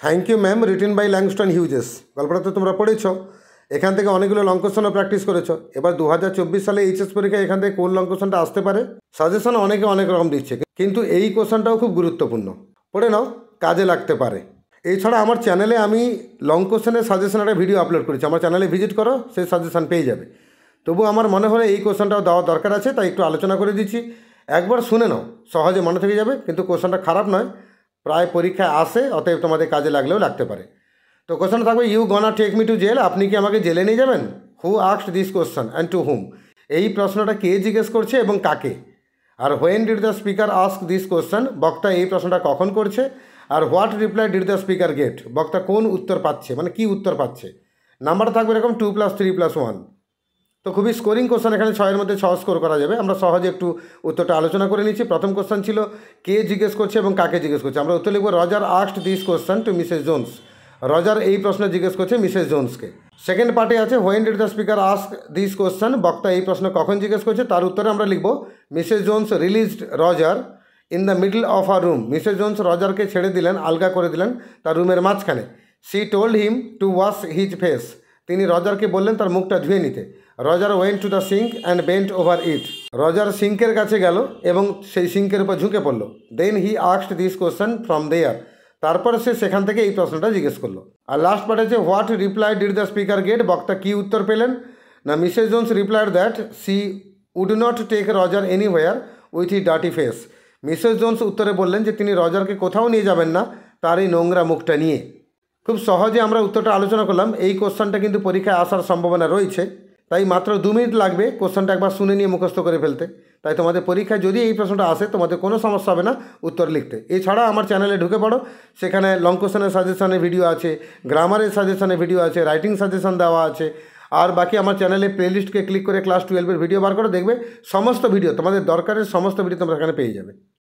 Thank you ma'am, written by Langston Hughes. গল্পটা তো তোমরা পড়েছ, এখান থেকে অনেকগুলো লং কোশ্চেনও প্র্যাকটিস করেছো। এবার 2024 সালে এইচএস পরীক্ষায় এখান থেকে কোন লং কোশ্চেনটা আসতে পারে সাজেশন অনেকে অনেক রকম দিচ্ছে, কিন্তু এই কোশ্চেনটাও খুব গুরুত্বপূর্ণ, পড়ে নাও, কাজে লাগতে পারে। এছাড়া আমার চ্যানেলে আমি লং কোশ্চেনের সাজেশন একটা ভিডিও আপলোড করেছি, আমার চ্যানেলে ভিজিট করো, সেই সাজেশন পেয়ে যাবে। তবু আমার মনে হলে এই কোশ্চেনটাও দেওয়ার দরকার আছে, তাই একটু আলোচনা করে দিচ্ছি। একবার শুনে নাও, সহজে মনে থেকে যাবে, কিন্তু কোশ্চেনটা খারাপ নয়, প্রায় পরীক্ষায় আসে, অতএব তোমাদের কাজে লাগলেও লাগতে পারে। তো কোশ্চেন থাকবে, you gonna take me to jail, আপনি কি আমাকে জেলে নিয়ে যাবেন? Who asked this question and to whom, এই প্রশ্নটা কে জিজ্ঞেস করছে এবং কাকে? আর when did the speaker ask this question, বক্তা এই প্রশ্নটা কখন করছে? আর what reply did the speaker get, বক্তা কোন উত্তর পাচ্ছে, মানে কি উত্তর পাচ্ছে। নাম্বার থাকবে এরকম 2+3+1। তো খুবই স্কোরিং কোশ্চেন, এখানে 6-এর মধ্যে 6 স্কোর করা যাবে। আমরা সহজে একটু উত্তরটা আলোচনা করে নিচ্ছি। প্রথম কোশ্চেন ছিল কে জিজ্ঞেস করছে এবং কাকে জিজ্ঞেস করছে। আমরা উত্তর লিখব, Roger asked this question to Mrs Jones, Roger এই প্রশ্ন জিজ্ঞেস করছে মিসেস জোনসকে। সেকেন্ড পার্টে আছে when did the speaker ask this question, বক্তা এই প্রশ্ন কখন জিজ্ঞেস করছে, তার উত্তরে আমরা লিখব, Mrs Jones released Roger in the middle of her room, Mrs Jones রজারকে ছেড়ে দিলেন, আলগা করে দিলেন তার রুমের মাঝখানে। She told him to wash his face, তিনি রজারকে বললেন তার মুখটা ধুয়ে নিতে। Roger went to the sink and bent over it, Roger সিঙ্কের কাছে গেল এবং সেই সিঙ্কের উপর ঝুঁকে পড়ল। Then he asked this question from there, তারপর সে সেখান থেকে এই প্রশ্নটা জিজ্ঞেস করলো। আর লাস্ট পার্ট আছে what reply did the speaker get, বক্তা কী উত্তর পেলেন না, Mrs Jones replied that she would not take Roger anyway with he dirty face, Mrs Jones উত্তরে বললেন যে তিনি রজারকে কোথাও নিয়ে যাবেন না তার এই নোংরা মুখটা নিয়ে। খুব সহজে আমরা উত্তরটা আলোচনা করলাম। এই কোশ্চেনটা কিন্তু পরীক্ষায় আসার সম্ভাবনা রয়েছে, তাই মাত্র 2 মিনিট লাগবে কোশ্চেনটা একবার শুনে নিয়ে মুখস্থ করে ফেলতে। তাই তোমাদের পরীক্ষায় যদি এই প্রশ্নটা আসে তোমাদের কোনো সমস্যা হবে না উত্তর লিখতে। এছাড়া আমার চ্যানেলে ঢুকে পড়ো, সেখানে লং কোশ্চেনের সাজেশনের ভিডিও আছে, গ্রামারের সাজেশনের ভিডিও আছে, রাইটিং সাজেশন দেওয়া আছে। আর বাকি আমার চ্যানেলে প্লেলিস্টকে ক্লিক করে ক্লাস 12-এর ভিডিও বার করে দেখবে, সমস্ত ভিডিও তোমাদের দরকারের সমস্ত ভিডিও তোমরা এখানে পেয়ে যাবে।